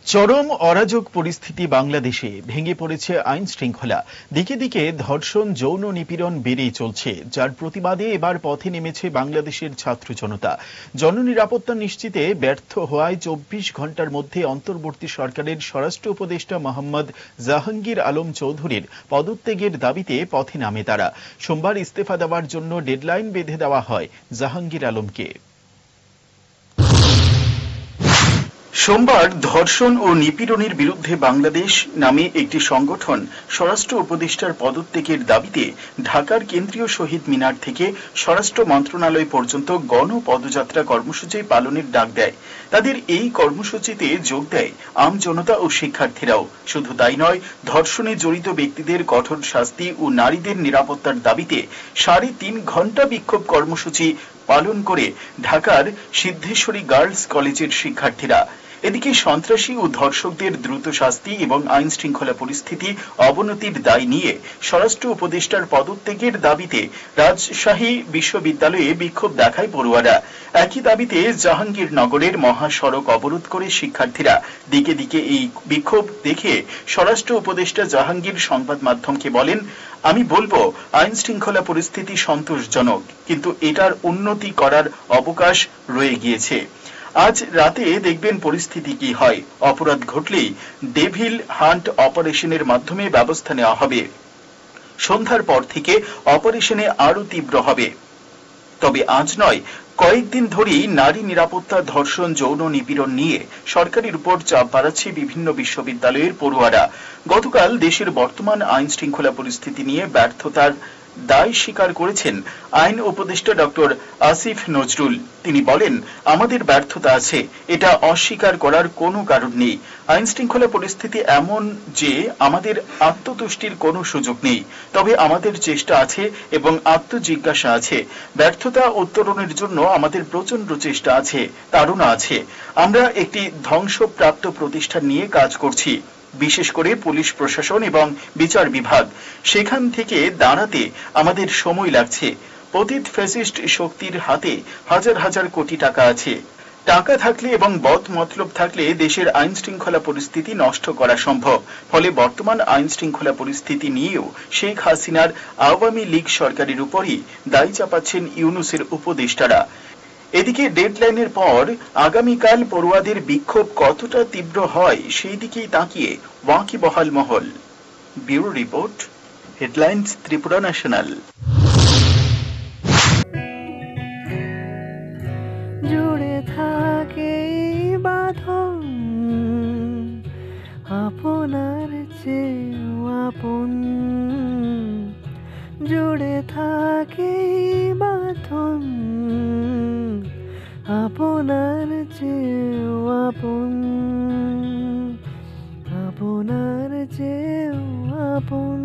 চরম অরাজক পরিস্থিতি বাংলাদেশে। ভেঙে পড়েছে আইন শৃঙ্খলা। দিকে দিকে ধর্ষণ, যৌন নিপীড়ন বেড়েই চলছে, যার প্রতিবাদে এবার পথে নেমেছে বাংলাদেশের ছাত্র জনতা। জননিরাপত্তা নিশ্চিতে ব্যর্থ হওয়ায় ২৪ ঘণ্টার মধ্যে অন্তর্বর্তী সরকারের স্বরাষ্ট্র উপদেষ্টা মোহাম্মদ জাহাঙ্গীর আলম চৌধুরীর পদত্যাগের দাবিতে পথে নামে তারা। সোমবার ইস্তফা দেওয়ার জন্য ডেডলাইন বেঁধে দেওয়া হয় জাহাঙ্গীর আলমকে। সোমবার ধর্ষণ ও নিপীড়নের বিরুদ্ধে বাংলাদেশ নামে একটি সংগঠন স্বরাষ্ট্র উপদেষ্টার পদত্যাগের দাবিতে ঢাকার কেন্দ্রীয় শহীদ মিনার থেকে স্বরাষ্ট্র মন্ত্রণালয় পর্যন্ত গণপদযাত্রা কর্মসূচি পালনের ডাক দেয়। তাদের এই কর্মসূচিতে যোগ দেয় আম জনতা ও শিক্ষার্থীরাও। শুধু তাই নয়, ধর্ষণে জড়িত ব্যক্তিদের কঠোর শাস্তি ও নারীদের নিরাপত্তার দাবিতে ৩.৫ ঘণ্টা বিক্ষোভ কর্মসূচি পালন করে ঢাকার সিদ্ধেশ্বরী গার্লস কলেজের শিক্ষার্থীরা। এদিকে সন্ত্রাসী ও ধর্ষকদের দ্রুত শাস্তি এবং আইন শৃঙ্খলা পরিস্থিতি অবনতির দায় নিয়ে স্বরাষ্ট্র উপদেষ্টার পদত্যাগের দাবিতে রাজশাহী বিশ্ববিদ্যালয়ে বিক্ষোভ দেখায় পড়ুয়ারা। একই দাবিতে জাহাঙ্গীরনগরের মহাসড়ক অবরোধ করে শিক্ষার্থীরা। দিকে দিকে এই বিক্ষোভ দেখে স্বরাষ্ট্র উপদেষ্টা জাহাঙ্গীর সংবাদ মাধ্যমকে বলেন, আমি বলবো আইন শৃঙ্খলা পরিস্থিতি সন্তোষজনক, কিন্তু এটার উন্নতি করার অবকাশ রয়ে গিয়েছে। আজ রাতে দেখবেন পরিস্থিতি কি হয়। অপরাধ ঘটলেই ডেভিল হান্ট অপারেশনের মাধ্যমে ব্যবস্থা নেওয়া হবে। সন্ধ্যার পর থেকে অপারেশনে আরো তীব্র হবে। তবে আজ নয়, কয়েকদিন ধরেই নারী নিরাপত্তা, ধর্ষণ, যৌন নিপীড়ন নিয়ে সরকারের উপর চাপ বাড়াচ্ছে বিভিন্ন বিশ্ববিদ্যালয়ের পড়ুয়ারা। গতকাল দেশের বর্তমান আইন শৃঙ্খলা পরিস্থিতি নিয়ে ব্যর্থতার দায় স্বীকার করেছেন আইন উপদেষ্টা ডক্টর আসিফ নজরুল। তিনি বলেন, আমাদের ব্যর্থতা আছে, এটা অস্বীকার করার কোনো কারণ নেই। আইন শৃঙ্খলা পরিস্থিতি এমন যে আমাদের আত্মতুষ্টির কোনো সুযোগ নেই। তবে আমাদের চেষ্টা আছে এবং আত্মজিজ্ঞাসা আছে। ব্যর্থতা উত্তরণের জন্য আমাদের প্রচন্ড চেষ্টা আছে, তাড়না আছে। আমরা একটি ধ্বংসপ্রাপ্ত প্রতিষ্ঠান নিয়ে কাজ করছি, বিশেষ করে পুলিশ প্রশাসন এবং বিচার বিভাগ। সেখান থেকে দাঁড়াতে আমাদের সময় লাগছে। পতিত ফ্যাসিস্ট শক্তির হাতে হাজার হাজার কোটি টাকা আছে। টাকা থাকলে এবং বদ মতলব থাকলে দেশের আইন শৃঙ্খলা পরিস্থিতি নষ্ট করা সম্ভব। ফলে বর্তমান আইন শৃঙ্খলা পরিস্থিতি নিয়েও শেখ হাসিনার আওয়ামী লীগ সরকারের উপরই দায় চাপাচ্ছেন ইউনূসের উপদেষ্টারা। এদিকে ডেডলাইনের পর আগামীকাল পড়ুয়াদের বিক্ষোভ কতটা তীব্র হয় সেই দিকেই তাকিয়ে ওয়াকিবহাল মহল। Bureau report, headlines Tripura national. জুড়ে থাকে বাঁধন আপনার চেয়েও আপন, জুড়ে থাকে বাঁধন আপনার চেয়েও আপন, আপনার চেয়েও আপন।